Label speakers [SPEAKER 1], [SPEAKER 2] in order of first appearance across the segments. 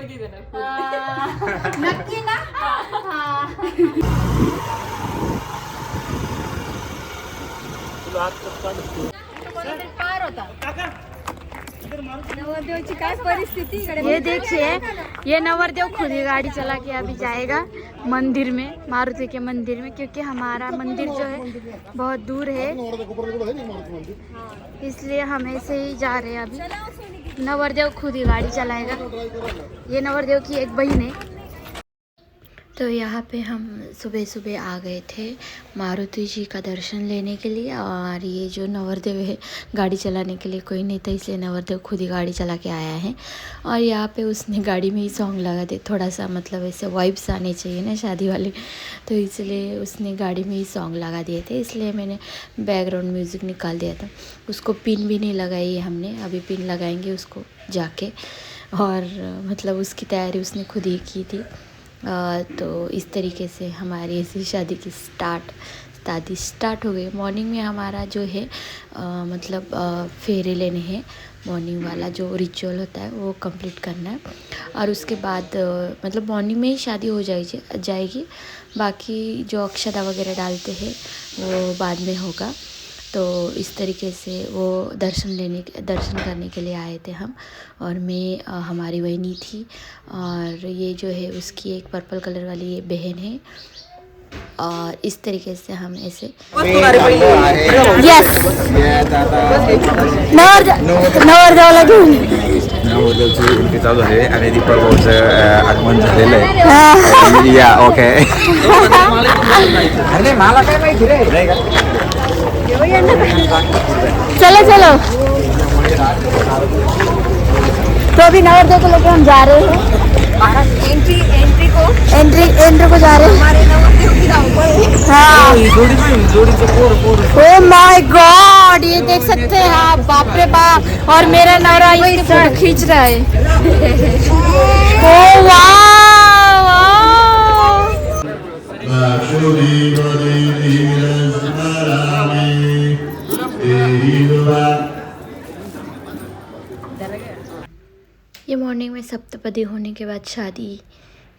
[SPEAKER 1] पहिली देणार
[SPEAKER 2] नक्की ना. पार होता नवरदेव काय परिस्थिति. ये देखिए, ये नवरदेव खुद ही गाड़ी चला के अभी जाएगा मंदिर में, मारुति के मंदिर में, क्योंकि हमारा मंदिर जो है बहुत दूर है, इसलिए हम ऐसे ही जा रहे हैं अभी. नवरदेव खुद ही गाड़ी चलाएगा. ये नवरदेव की एक बहन है. तो यहाँ पे हम सुबह सुबह आ गए थे मारुति जी का दर्शन लेने के लिए. और ये जो नवरदेव है, गाड़ी चलाने के लिए कोई नहीं था, इसलिए नवरदेव खुद ही गाड़ी चला के आया है. और यहाँ पे उसने गाड़ी में ही सॉन्ग लगा दिए, थोड़ा सा मतलब ऐसे वाइब्स आने चाहिए ना शादी वाले, तो इसलिए उसने गाड़ी में ही सॉन्ग लगा दिए थे. इसलिए मैंने बैकग्राउंड म्यूज़िक निकाल दिया था. उसको पिन भी नहीं लगाई है हमने, अभी पिन लगाएंगे उसको जाके. और मतलब उसकी तैयारी उसने खुद ही की थी. तो इस तरीके से हमारी ऐसी शादी की शादी स्टार्ट हो गई. मॉर्निंग में हमारा जो है मतलब फेरे लेने हैं. मॉर्निंग वाला जो रिचुअल होता है वो कंप्लीट करना है. और उसके बाद मतलब मॉर्निंग में ही शादी हो जाएगी. बाकी जो अक्षता वगैरह डालते हैं वो बाद में होगा. तो इस तरीके से वो दर्शन करने के लिए आए थे हम. और मैं हमारी वहीनी थी, और ये जो है उसकी एक पर्पल कलर वाली ये बहन है. और इस तरीके से हम ऐसे यस नवरदेवाला घेऊन
[SPEAKER 3] नवरदेवची एंट्री चालू आहे आणि दीपक भाऊचं आगमन झालेलं आहे. या ओके. अरे मला काय माहिती रे.
[SPEAKER 2] चलो चलो. तो अभी नवरदेव को लेकर हम जा रहे हैं. एंट्री को जा रहे हैं. हमारे नवरदेव की हाँ. ओह माय गॉड, ये देख सकते हैं आप. बाप रे बाप. और मेरा नवरा ये फोटो खींच रहा है. ओह वाह. ये मॉर्निंग में सप्तपदी होने के बाद शादी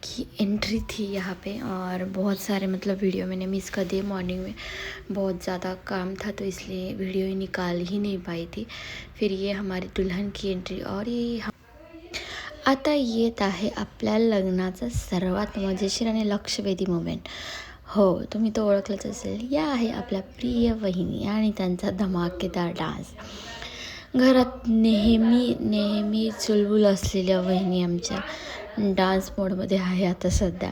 [SPEAKER 2] की एंट्री थी यहाँ पे. और बहुत सारे मतलब वीडियो मैंने मिस कर दिए. मॉर्निंग में बहुत ज़्यादा काम था, तो इसलिए वीडियो ही निकाल ही नहीं पाई थी. फिर ये हमारी दुल्हन की एंट्री. और ये आता येत आहे आपल्या लग्नाचा सर्वात मजेशीर आणि लक्षवेधी मोमेंट. हो, तुम्ही तो ओळखलंच असेल. या आहे आपल्या प्रिय वहिनी आणि त्यांचा धमाकेदार डान्स. घरात नेहमी चुलबुल असलेल्या वहिनी आमच्या डान्स मोडमध्ये आहे आता सध्या.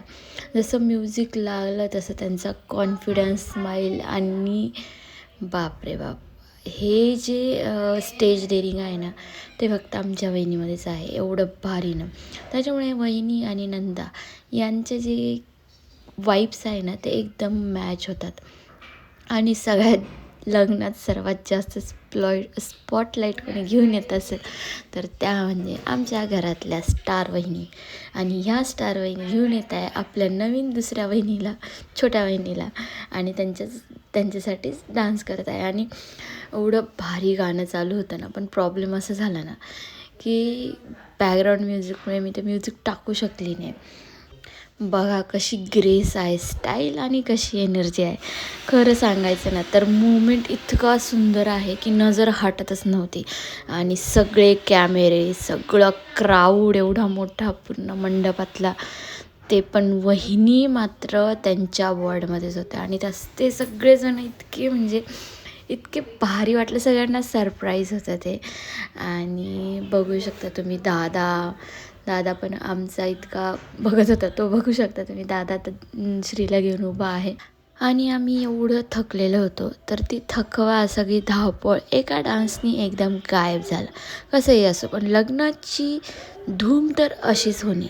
[SPEAKER 2] जसं म्युझिक लागलं तसं त्यांचा कॉन्फिडन्स, स्माईल आणि बापरे बाप, हे जे स्टेज डेअरिंग आहे ना, ते फक्त आमच्या वहिनीमध्येच आहे. एवढं भारी ना. त्याच्यामुळे वहिनी आणि नंदा यांचे जे वाईब्स आहे ना, ते एकदम मॅच होतात. आणि सगळ्यात लग्नात सर्वात जास्त स्पॉटलाईट कोणी घेऊन येत असेल तर त्या म्हणजे आमच्या घरातल्या स्टार वहिनी. आणि ह्या स्टार वहिनी घेऊन येत आहे आपल्या नवीन दुसऱ्या वहिनीला, छोट्या वहिनीला. आणि त्यांच्यासाठीच डान्स करत आहे. आणि एवढं भारी गाणं चालू होतं ना, पण प्रॉब्लेम असं झाला ना की बॅकग्राऊंड म्युझिकमुळे मी ते म्युझिक टाकू शकली नाही. बघा कशी ग्रेस आहे, स्टाईल आणि कशी एनर्जी आहे. खरं सांगायचं ना तर मूवमेंट इतका सुंदर आहे की नजर हटतच नव्हती. आणि सगळे कॅमेरे, सगळं क्राऊड एवढा मोठा पूर्ण मंडपातला, ते पण वहिनी मात्र त्यांच्या वर्डमध्येच होत्या. आणि ते सगळेजण इतके म्हणजे इतके भारी वाटलं. सगळ्यांना सरप्राईज होतं ते. आणि बघू शकता तुम्ही दादा पण आमचा इतका बघत होता, तो बघू शकता तुम्ही. दादा तर श्रीला घेऊन उभा आहे. आणि आम्ही एवढं थकलेलो होतो, तर ती थकवा, सगळी धावपळ एका डान्सनी एकदम गायब झालं. कसंही असो, पण लग्नाची धूम तर अशीच होणी,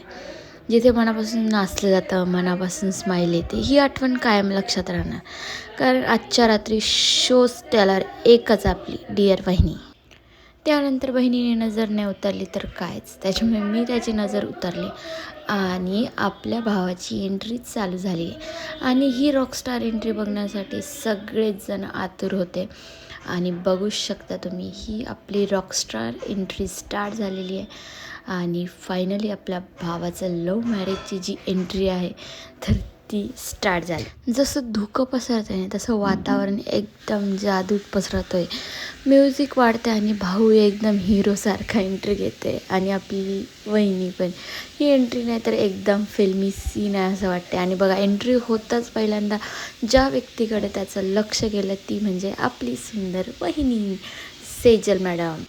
[SPEAKER 2] जिथे मनापासून नाचलं जातं, मनापासून स्माईल येते. ही आठवण कायम लक्षात राहणार. कारण आजच्या रात्री शोज त्याला एकच आपली डिअर वहिनी. त्यानंतर बहिणीने नजर नाही उतरली तर कायच. त्याच्यामुळे मी त्याची नजर उतरली आणि आपल्या भावाची एंट्री चालू झाली. आणि ही रॉकस्टार एंट्री बघण्यासाठी सगळेच जण आतुर होते. आणि बघू शकता तुम्ही ही आपली रॉकस्टार एंट्री स्टार्ट झालेली आहे. आणि फायनली आपल्या भावाचं लव्ह मॅरेजची जी एंट्री आहे तर ती स्टार्ट झाली. जसं धुकं पसरतं आहे तसं वातावरण एकदम जादू पसरतो आहे. म्युझिक वाढते आणि भाऊ एकदम हिरोसारखा एंट्री घेते आणि आपली वहिनी पण. ही एंट्री नाही तर एकदम फिल्मी सीन आहे असं वाटते. आणि बघा एंट्री होताच पहिल्यांदा ज्या व्यक्तीकडे त्याचं लक्ष गेलं ती म्हणजे आपली सुंदर वहिनी सेजल मॅडम.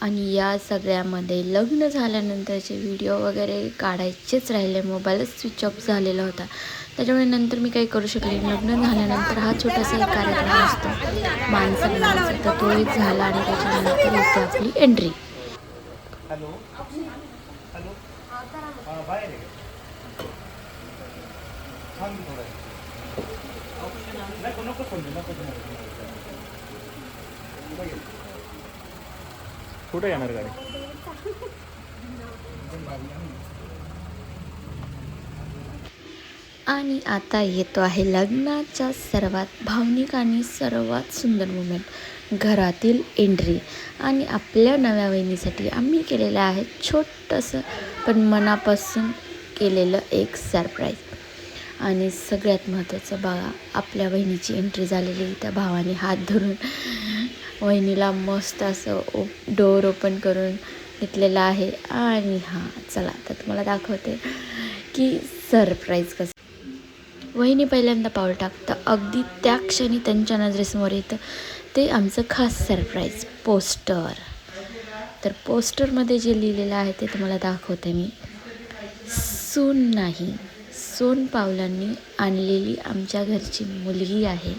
[SPEAKER 2] आणि या सगळ्यामध्ये लग्न झाल्यानंतरचे व्हिडिओ वगैरे काढायचेच राहिले. मोबाईलच स्विच ऑफ झालेला होता त्याच्यामुळे नंतर मी काही करू शकले. लग्न झाल्यानंतर हा छोटासा एक कार्यक्रम असतो माणसं मिळायचा तर तो एक झाला आणि त्याच्यानंतर येते आपली एंट्री.
[SPEAKER 3] कुठे येणार गाडी?
[SPEAKER 2] आणि आता येतो आहे लग्नाच्या सर्वात भावनिक आणि सर्वात सुंदर मुमेंट, घरातील एंट्री. आणि आपल्या नव्या वहिनीसाठी आम्ही केलेलं आहे छोटंसं पण मनापासून केलेलं एक सरप्राईज. आणि सगळ्यात महत्त्वाचं बघा आपल्या वहिनीची एंट्री झालेली. त्या भावाने हात धरून वहिनीला मस्त असं डोअर ओपन करून घेतलेलं आहे. आणि हां चला तर तुम्हाला दाखवते की सरप्राईज कसं. वहिनी पहिल्यांदा पाऊल टाकतं अगदी त्या क्षणी त्यांच्या नजरेसमोर येतं ते आमचं खास सरप्राईज पोस्टर. तर पोस्टरमध्ये जे लिहिलेलं आहे ते तुम्हाला दाखवते मी. सून नाही, सोन पावलांनी आणलेली आमच्या घरची मुलगी आहे.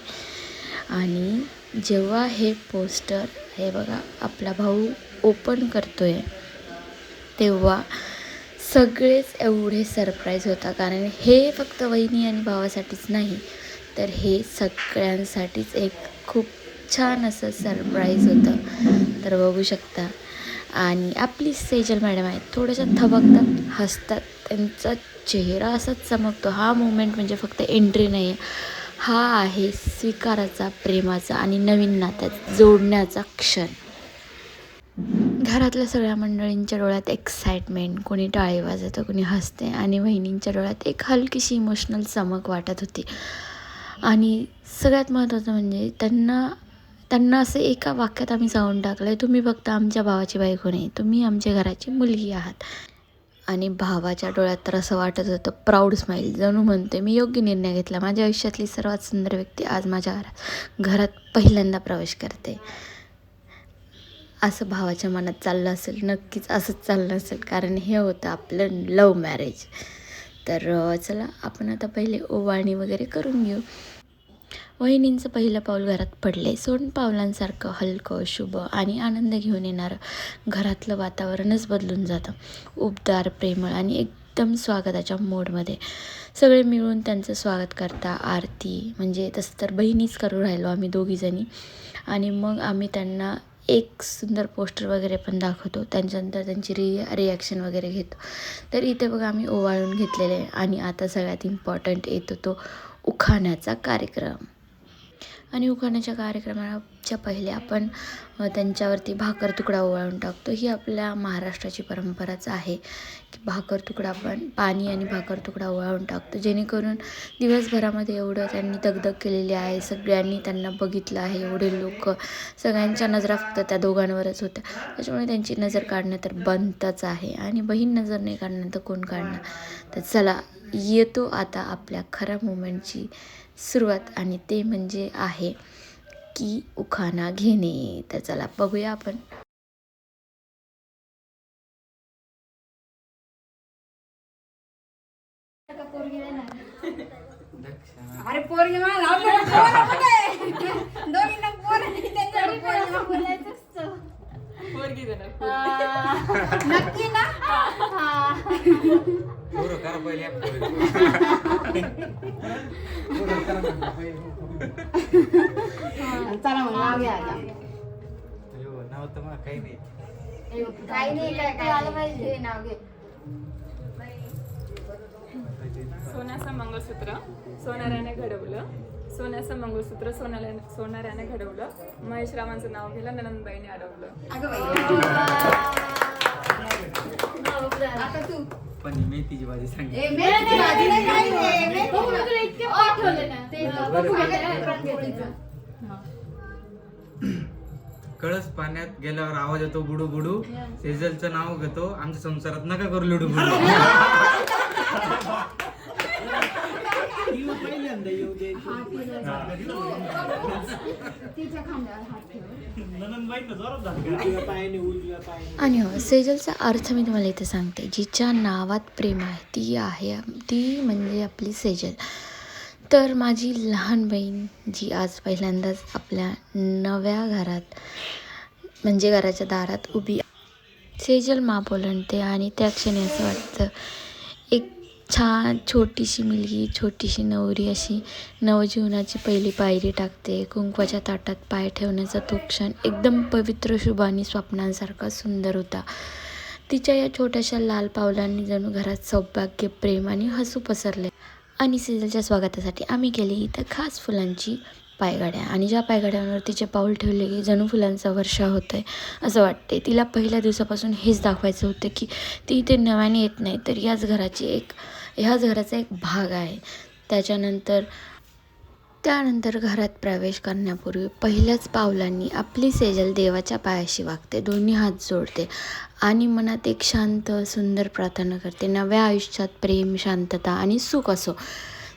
[SPEAKER 2] आणि जेव्हा हे पोस्टर हे बघा आपला भाऊ ओपन करतोय तेव्हा सगळेच एवढे सरप्राईज होता. कारण हे फक्त वहिनी आणि भावासाठीच नाही तर हे सगळ्यांसाठीच एक खूप छान असं सरप्राईज होतं. तर बघू शकता. आणि आपली सेजल मॅडम आहेत थोड्याशा थबकतात, हसतात, त्यांचा चेहरा असाच चमकतो. हा मोमेंट म्हणजे फक्त एंट्री नाही आहे, हा आहे स्वीकाराचा, प्रेमाचा आणि नवीन नात्यात जोडण्याचा क्षण. घरातल्या सगळ्या मंडळींच्या डोळ्यात एक्साइटमेंट, कोणी टाळी वाजवतं, कोणी हसते आणि वहिनींच्या डोळ्यात एक हलकीशी इमोशनल चमक वाटत होती. आणि सगळ्यात महत्त्वाचं म्हणजे त्यांना असं एका वाक्यात आम्ही सांगून टाकलं आहे, तुम्ही फक्त आमच्या भावाची बायको नाही, तुम्ही आमच्या घराची मुलगी आहात. आणि भावाच्या डोळ्यात तर असं वाटत होतं प्राऊड स्माईल, जणू म्हणते मी योग्य निर्णय घेतला, माझ्या आयुष्यातली सर्वात सुंदर व्यक्ती आज माझ्या घरात पहिल्यांदा प्रवेश करते. असं भावाच्या मनात चाललं असेल, नक्कीच असंच चाललं असेल कारण हे होतं आपलं लव्ह मॅरेज. तर चला आपण आता पहिले ओवाळणी वगैरे करून घेऊ. वहिनींचं पहिलं पाऊल घरात पडले. सोनपावलांसारखं हलकं, शुभ आणि आनंद घेऊन येणारं घरातलं वातावरणच बदलून जातं. उबदार, प्रेमळ आणि एकदम स्वागताच्या मोडमध्ये सगळे मिळून त्यांचं स्वागत करता. आरती म्हणजे तसं तर बहिणीच करू राहिलो आम्ही दोघीजणी. आणि मग आम्ही त्यांना एक सुंदर पोस्टर वगैरे पण दाखवतो, त्यांच्यानंतर त्यांची रिॲक्शन वगैरे घेतो. तर इथे बघा आम्ही ओवाळून घेतलेले आहे. आणि आता सगळ्यात इम्पॉर्टंट येतो तो उखाण्याचा कार्यक्रम. आणि उखाण्याच्या कार्यक्रमाच्या पहिले आपण त्यांच्यावरती भाकर तुकडा ओवाळून टाकतो. ही आपल्या महाराष्ट्राची परंपराच आहे की भाकर तुकडा आपण पाणी आणि भाकर तुकडा ओवाळून टाकतो, जेणेकरून दिवसभरामध्ये एवढं त्यांनी दगदग केलेली आहे, सगळ्यांनी त्यांना बघितलं आहे, एवढे लोक, सगळ्यांच्या नजरा फक्त त्या दोघांवरच होत्या. त्याच्यामुळे त्यांची नजर काढणं तर बनतच आहे. आणि बहीण नजर नाही काढणं तर कोण काढणार. तर चला येतो आता आपल्या खऱ्या मोमेंटची सुरुवात. आणि ते म्हणजे आहे की उखाणा घेणे. तर चला बघूया आपण.
[SPEAKER 1] अरे पोरगी मला दोघींना पोर बोलायचं असतं. नक्की ना. चला मग नाव घ्या आता. काही नाही काय आलं पाहिजे नाव घे.
[SPEAKER 4] सोन्याचं मंगळसूत्र सोनाराने घडवलं, सोन्याचं मंगळसूत्र सोनाऱ्याने घडवलं. महेश रावांचं नाव घेतलं, ननंदबाईने अडवलं.
[SPEAKER 1] आता तू
[SPEAKER 5] पण मेथीची भाजी सांगितली.
[SPEAKER 1] मेथीची भाजी नाही खायची. तुला इतके पाठवले ना ते
[SPEAKER 5] कळस पाण्यात गेल्यावर आवाज येतो बुडू बुडू. सेजलचं नाव घेतो, आमच्या संसारात नका करू लुडू बुडू.
[SPEAKER 1] तिच्या खांद्यावर हात ठेव.
[SPEAKER 2] आणि हो सेजलचा अर्थ मी तुम्हाला इथे सांगते. जिच्या नावात प्रेम आहे ती म्हणजे आपली सेजल. तर माझी लहान बहीण जी आज पहिल्यांदाच आपल्या नव्या घरात म्हणजे घराच्या दारात उभी सेजल माँ बोलणते आणि त्या क्षणी असं वाटतं एक छान छोटीशी मुलगी छोटीशी नवरी अशी नवजीवनाची पहिली पायरी टाकते. कुंकवाच्या ताटात पाय ठेवण्याचा तो क्षण एकदम पवित्र शुभ आणि स्वप्नांसारखा सुंदर होता. तिच्या या छोट्याशा लाल पावलांनी जणू घरात सौभाग्य प्रेम आणि हसू पसरले. आणि सेजलच्या स्वागतासाठी आम्ही केली इथं खास फुलांची पायघड्या आणि ज्या पायघड्यांवर तिचे पाऊल ठेवले की जणू फुलांचा वर्षा होतो आहे असं वाटते. तिला पहिल्या दिवसापासून हेच दाखवायचं होतं की ती इथे नव्याने येत नाही तर ह्याच घराचा एक भाग आहे. त्यानंतर घरात प्रवेश करण्यापूर्वी पहिल्याच पावलांनी आपली सेजल देवाच्या पायाशी वागते, दोन्ही हात जोडते आणि मनात एक शांत सुंदर प्रार्थना करते. नव्या आयुष्यात प्रेम, शांतता आणि सुख असो.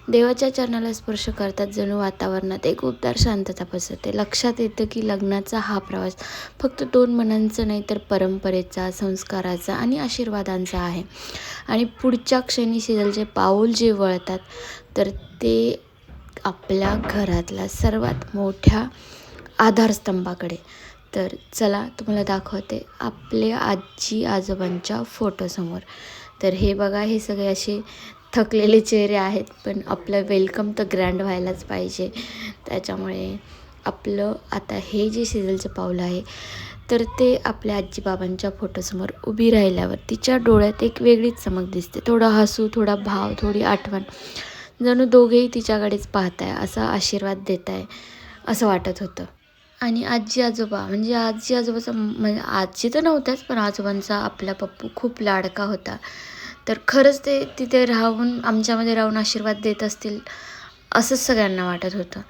[SPEAKER 2] देवाच्या चरणाला स्पर्श करतात जणू वातावरणात एक उबदार शांतता पसरते. लक्षात येतं की लग्नाचा हा प्रवास फक्त दोन मनांचा नाही तर परंपरेचा, संस्काराचा आणि आशीर्वादांचा आहे. आणि पुढच्या क्षणी सेजलचे पाऊल जे वळतात तर ते आपल्या घरातल्या सर्वात मोठ्या आधारस्तंभाकडे. तर चला तुम्हाला दाखवते आपल्या आजी आजोबांच्या फोटोसमोर. तर हे बघा, हे सगळे असे थकलेले चेहरे आहेत पण आपलं वेलकम तर ग्रँड व्हायलाच पाहिजे. त्याच्यामुळे आपलं आता हे जे सेजलचं पाऊल आहे तर ते आपल्या आजी बाबांच्या फोटोसमोर उभी राहिल्यावर तिच्या डोळ्यात एक वेगळीच चमक दिसते. थोडा हसू, थोडा भाव, थोडी आठवण. जणू दोघेही तिच्याकडेच पाहत आहे, असा आशीर्वाद देत आहे असं वाटत होतं. आणि आजी आजोबाचा म्हणजे आजी तर नव्हत्याच पण आजोबांचा आपला पप्पू खूप लाडका होता. तर खरंच ते तिथे राहून आमच्यामध्ये राहून आशीर्वाद देत असतील असंच सगळ्यांना वाटत होतं.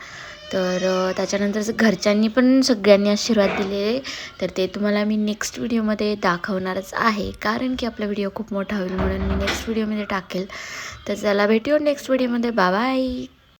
[SPEAKER 2] तर त्याच्यानंतर घरच्यांनी पण सगळ्यांनी आशीर्वाद दिलेले तर ते तुम्हाला मी नेक्स्ट व्हिडिओमध्ये दाखवणारच आहे, कारण की आपला व्हिडिओ खूप मोठा होईल म्हणून मी नेक्स्ट व्हिडिओमध्ये टाकेल. तर चला भेटूया नेक्स्ट व्हिडिओमध्ये. Bye bye.